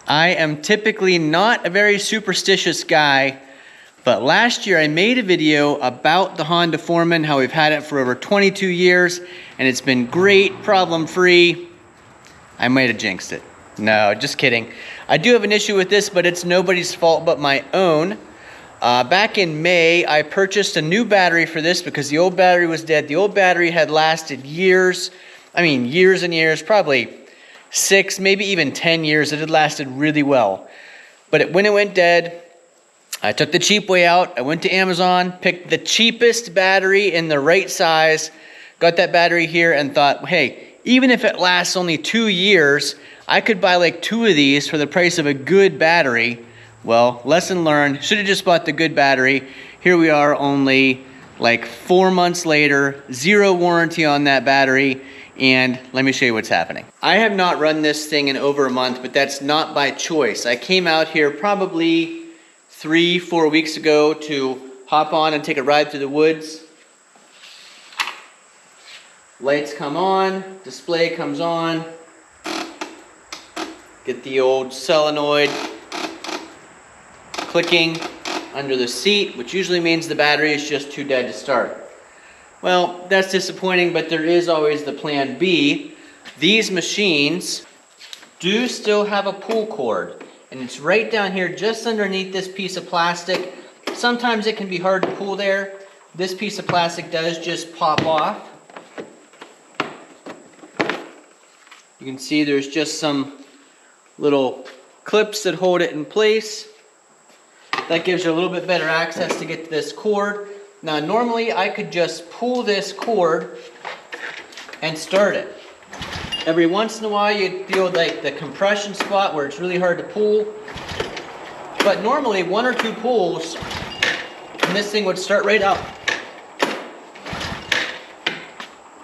I am typically not a very superstitious guy, but last year I made a video about the Honda Foreman, how we've had it for over 22 years, and it's been great, problem-free. I might have jinxed it. No, just kidding. I do have an issue with this, but it's nobody's fault but my own. Back in May, I purchased a new battery for this because the old battery was dead. The old battery had lasted years. I mean, years and years, probably 6, maybe even 10 years. It had lasted really well. But when it went dead, I took the cheap way out. I went to Amazon, picked the cheapest battery in the right size, got that battery here and thought, hey, even if it lasts only 2 years, I could buy like 2 of these for the price of a good battery. Well, lesson learned, should have just bought the good battery. Here we are only like 4 months later, 0 warranty on that battery, and let me show you what's happening. I have not run this thing in over a month, but that's not by choice. I came out here probably 3-4 weeks ago to hop on and take a ride through the woods. Lights come on, display comes on. Get the old solenoid clicking under the seat, which usually means the battery is just too dead to start. Well, that's disappointing, but there is always the plan B. These machines do still have a pull cord, and it's right down here just underneath this piece of plastic. Sometimes it can be hard to pull there. This piece of plastic does just pop off. You can see there's just some little clips that hold it in place. That gives you a little bit better access to get to this cord. Now normally I could just pull this cord and start it. Every once in a while you'd feel like the compression spot where it's really hard to pull. But normally 1 or 2 pulls and this thing would start right up.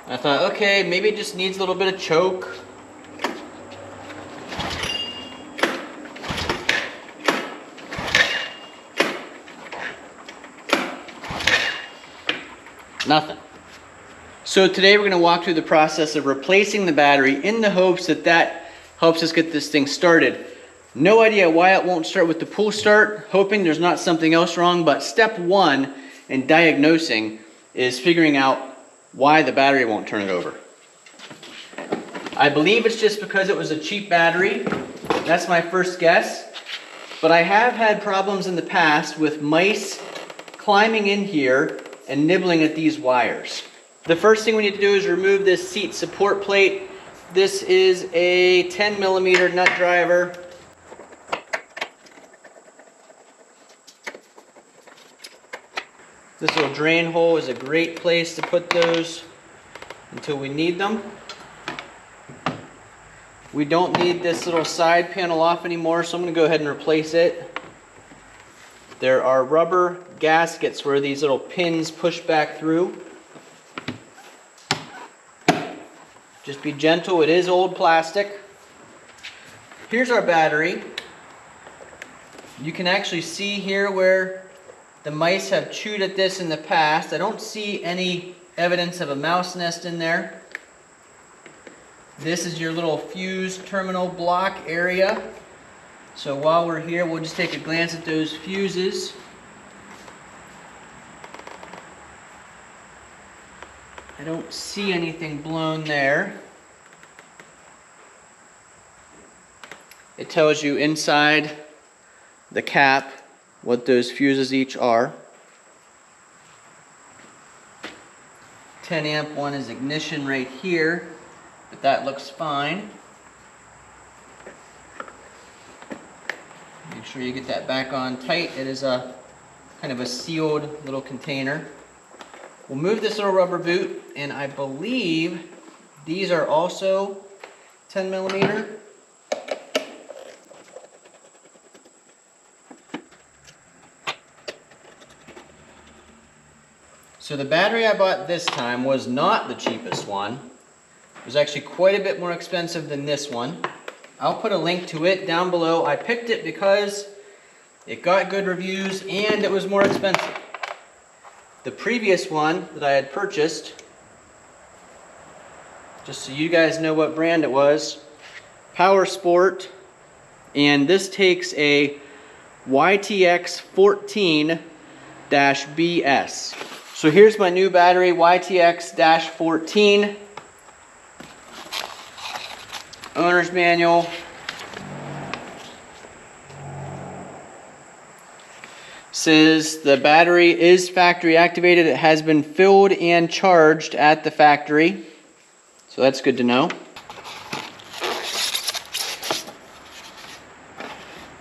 I thought, okay, maybe it just needs a little bit of choke. Nothing. So today we're going to walk through the process of replacing the battery in the hopes that that helps us get this thing started. No idea why it won't start with the pull start, hoping there's not something else wrong, but step 1 in diagnosing is figuring out why the battery won't turn it over. I believe it's just because it was a cheap battery. That's my first guess. But I have had problems in the past with mice climbing in here and nibbling at these wires. The first thing we need to do is remove this seat support plate. This is a 10mm nut driver. This little drain hole is a great place to put those until we need them. We don't need this little side panel off anymore, so I'm going to go ahead and replace it. There are rubber gaskets where these little pins push back through. Just be gentle, it is old plastic. Here's our battery. You can actually see here where the mice have chewed at this in the past. I don't see any evidence of a mouse nest in there. This is your little fuse terminal block area. So while we're here, we'll just take a glance at those fuses. I don't see anything blown there. It tells you inside the cap what those fuses each are. 10 amp one is ignition right here, but that looks fine. Make sure you get that back on tight. It is a kind of a sealed little container. We'll move this little rubber boot, and I believe these are also 10mm. So the battery I bought this time was not the cheapest one. It was actually quite a bit more expensive than this one. I'll put a link to it down below. I picked it because it got good reviews and it was more expensive. The previous one that I had purchased, just so you guys know what brand it was, Power Sport And this takes a YTX 14-BS. So here's my new battery, YTX-14. Owner's manual. Says the battery is factory activated. It has been filled and charged at the factory. So that's good to know.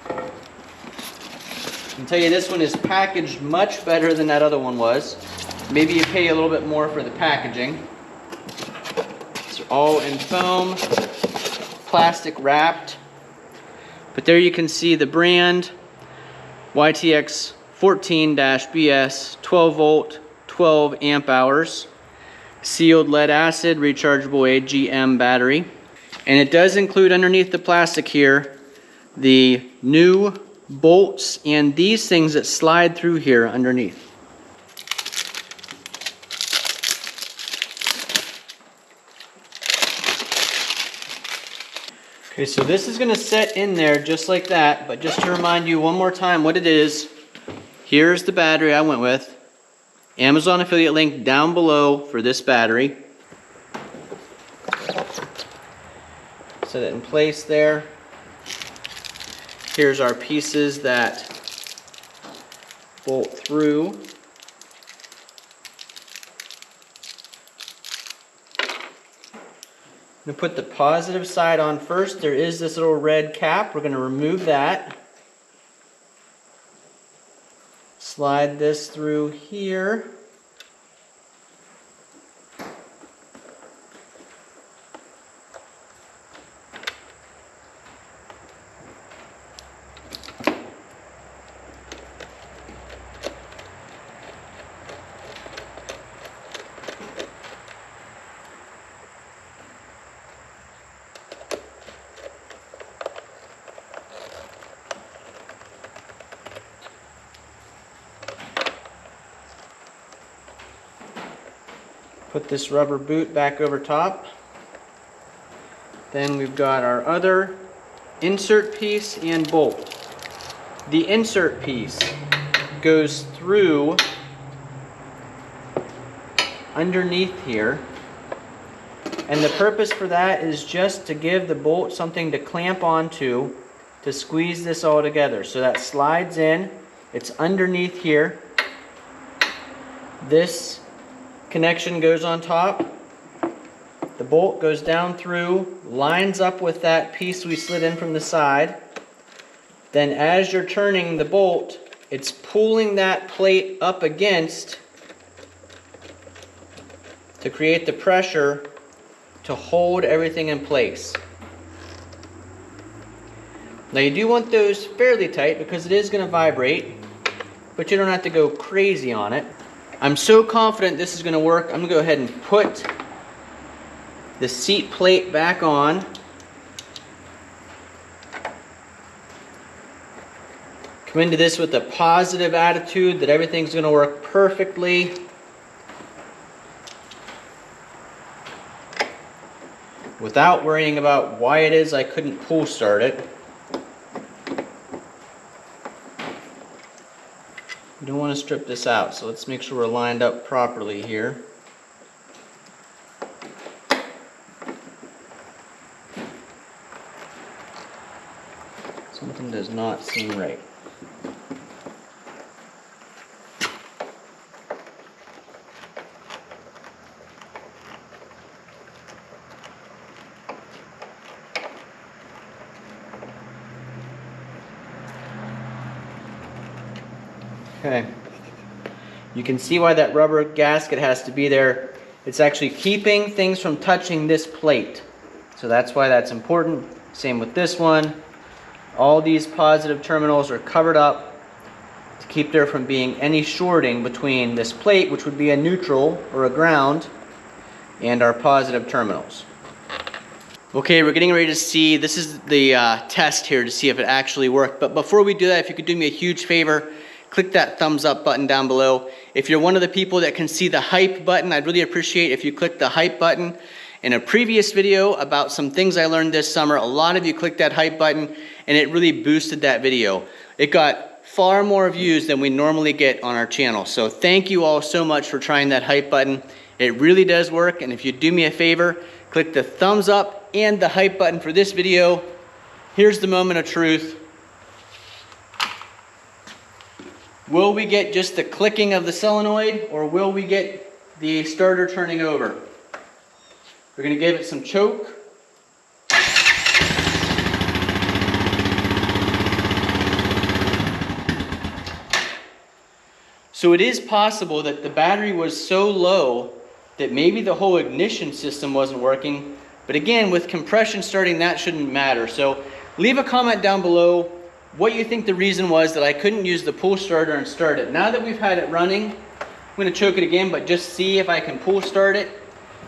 I can tell you this one is packaged much better than that other one was. Maybe you pay a little bit more for the packaging. It's all in foam, plastic wrapped. But there you can see the brand, YTX 14-BS, 12 volt, 12 amp hours, sealed lead acid, rechargeable AGM battery. And it does include underneath the plastic here, the new bolts and these things that slide through here underneath. Okay, so this is going to set in there just like that, but just to remind you one more time what it is, here's the battery I went with. Amazon affiliate link down below for this battery. Set it in place there. Here's our pieces that bolt through. I'm going to put the positive side on first. There is this little red cap. We're going to remove that. Slide this through here. Put this rubber boot back over top. Then we've got our other insert piece and bolt. The insert piece goes through underneath here. And the purpose for that is just to give the bolt something to clamp onto to squeeze this all together. So that slides in, it's underneath here. This connection goes on top, the bolt goes down through, lines up with that piece we slid in from the side. Then as you're turning the bolt, it's pulling that plate up against to create the pressure to hold everything in place. Now you do want those fairly tight because it is going to vibrate, but you don't have to go crazy on it. I'm so confident this is going to work. I'm going to go ahead and put the seat plate back on. Come into this with a positive attitude that everything's going to work perfectly. Without worrying about why it is I couldn't pull start it. We don't want to strip this out, so let's make sure we're lined up properly here. Something does not seem right. Okay, you can see why that rubber gasket has to be there. It's actually keeping things from touching this plate. So that's why that's important. Same with this one. All these positive terminals are covered up to keep there from being any shorting between this plate, which would be a neutral or a ground, and our positive terminals. Okay, we're getting ready to see, this is the test here to see if it actually worked. But before we do that, if you could do me a huge favor, click that thumbs up button down below. If you're one of the people that can see the hype button, I'd really appreciate if you click the hype button. In a previous video about some things I learned this summer, a lot of you clicked that hype button and it really boosted that video. It got far more views than we normally get on our channel. So thank you all so much for trying that hype button. It really does work, and if you do me a favor, click the thumbs up and the hype button for this video. Here's the moment of truth. Will we get just the clicking of the solenoid, or will we get the starter turning over? We're going to give it some choke. So it is possible that the battery was so low that maybe the whole ignition system wasn't working. But again, with compression starting, that shouldn't matter. So leave a comment down below what you think the reason was that I couldn't use the pull starter and start it. Now that we've had it running, I'm going to choke it again, but just see if I can pull start it,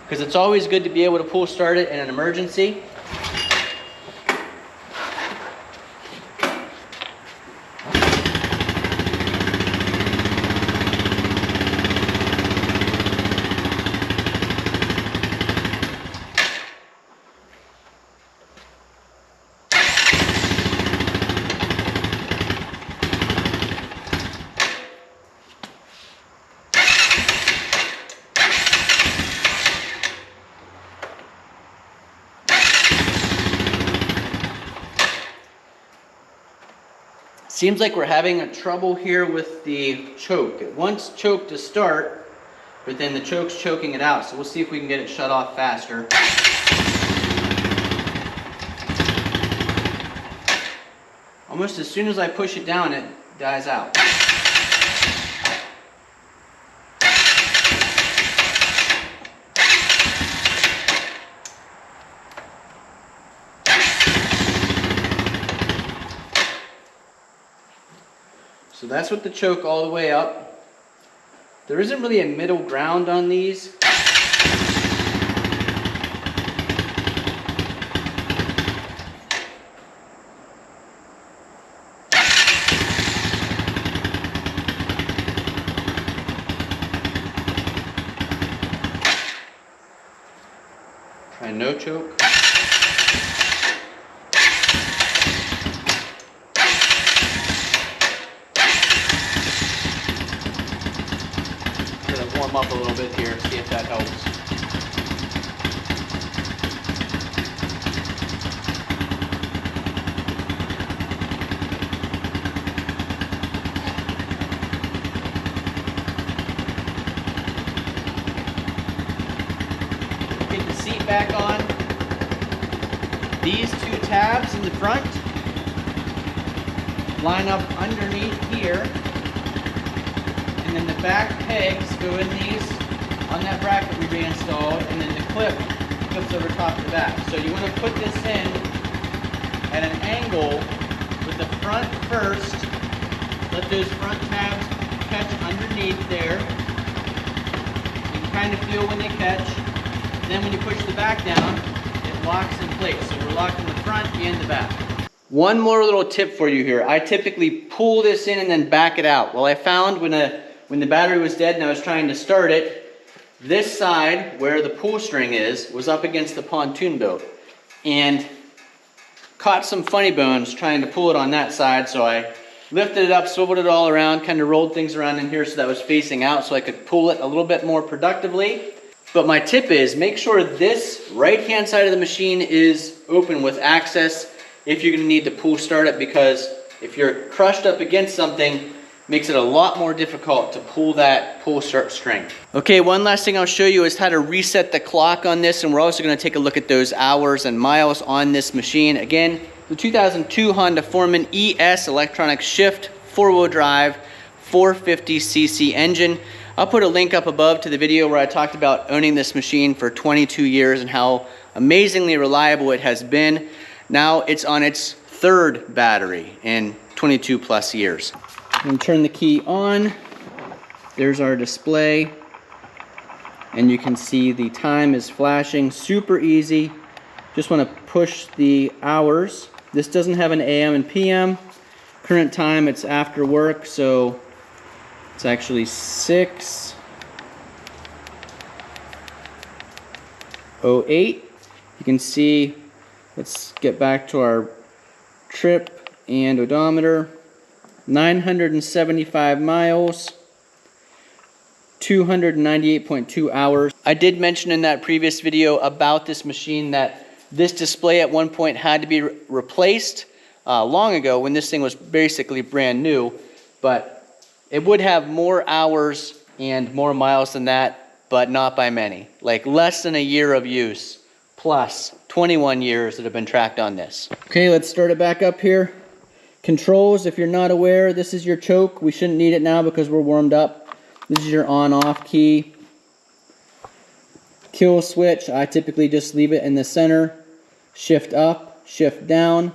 because it's always good to be able to pull start it in an emergency. Seems like we're having a trouble here with the choke. It wants choke to start, but then the choke's choking it out. So we'll see if we can get it shut off faster. Almost as soon as I push it down, it dies out. So that's with the choke all the way up. There isn't really a middle ground on these. Try no choke. Warm up a little bit here, see if that helps. Get the seat back on. These two tabs in the front line up underneath here. And then the back pegs go in these on that bracket we reinstalled, and then the clip clips over top of the back. So you want to put this in at an angle with the front first. Let those front tabs catch underneath there. You can kind of feel when they catch. And then when you push the back down, it locks in place. So we're locking the front and the back. One more little tip for you here. I typically pull this in and then back it out. Well, I found when the battery was dead and I was trying to start it, this side where the pull string is was up against the pontoon boat and caught some funny bones trying to pull it on that side. So I lifted it up, swiveled it all around, kind of rolled things around in here so that was facing out so I could pull it a little bit more productively. But my tip is make sure this right hand side of the machine is open with access if you're going to need to pull start it, because if you're crushed up against something, makes it a lot more difficult to pull that pull start string. Okay, one last thing I'll show you is how to reset the clock on this, and we're also going to take a look at those hours and miles on this machine. Again, the 2002 Honda Foreman ES electronic shift 4-wheel drive 450cc engine. I'll put a link up above to the video where I talked about owning this machine for 22 years and how amazingly reliable it has been. Now it's on its third battery in 22 plus years. I'm going to turn the key on. There's our display. And you can see the time is flashing. Super easy. Just want to push the hours. This doesn't have an AM and PM. Current time, it's after work, so it's actually 6:08. You can see, let's get back to our trip and odometer. 975 miles. 298.2 hours. I did mention in that previous video about this machine that this display at one point had to be replaced long ago when this thing was basically brand new, but it would have more hours and more miles than that, but not by many. Like less than a year of use, plus 21 years that have been tracked on this. Okay, let's start it back up here. Controls, if you're not aware, this is your choke. We shouldn't need it now because we're warmed up. This is your on-off key. Kill switch, I typically just leave it in the center. Shift up, shift down.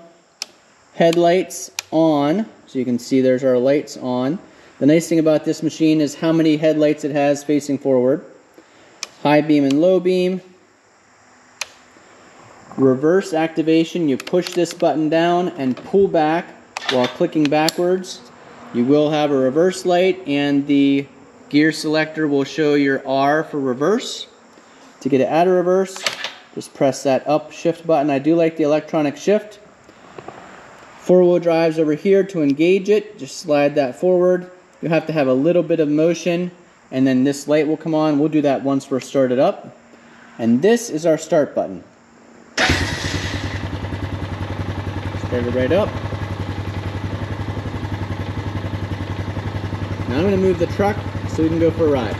Headlights on, so you can see there's our lights on. The nice thing about this machine is how many headlights it has facing forward. High beam and low beam. Reverse activation, you push this button down and pull back while clicking backwards. You will have a reverse light, and the gear selector will show your R for reverse. To get it out of reverse, just press that up shift button. I do like the electronic shift. Four-wheel drive's over here. To engage it, just slide that forward. You have to have a little bit of motion, and then this light will come on. We'll do that once we're started up. And this is our start button. Start it right up. Now I'm going to move the truck so we can go for a ride.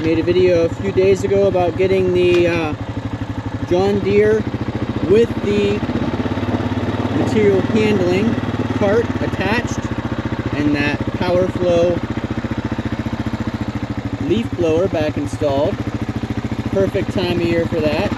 Made a video a few days ago about getting the John Deere with the material handling cart attached and that power flow leaf blower back installed. Perfect time of year for that.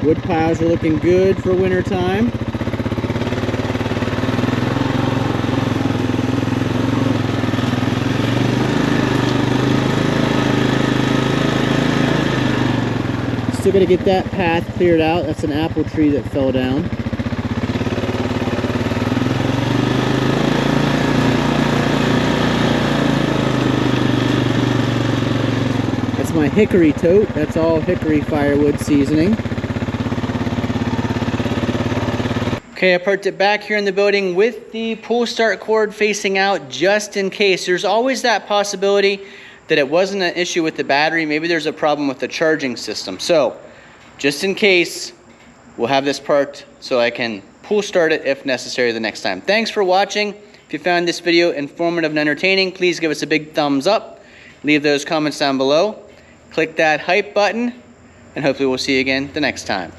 Wood piles are looking good for winter time. Still got to get that path cleared out. That's an apple tree that fell down. That's my hickory tote. That's all hickory firewood seasoning. Okay, I parked it back here in the building with the pull start cord facing out just in case. There's always that possibility that it wasn't an issue with the battery. Maybe there's a problem with the charging system. So just in case, we'll have this parked so I can pull start it if necessary the next time. Thanks for watching. If you found this video informative and entertaining, please give us a big thumbs up. Leave those comments down below. Click that hype button, and hopefully we'll see you again the next time.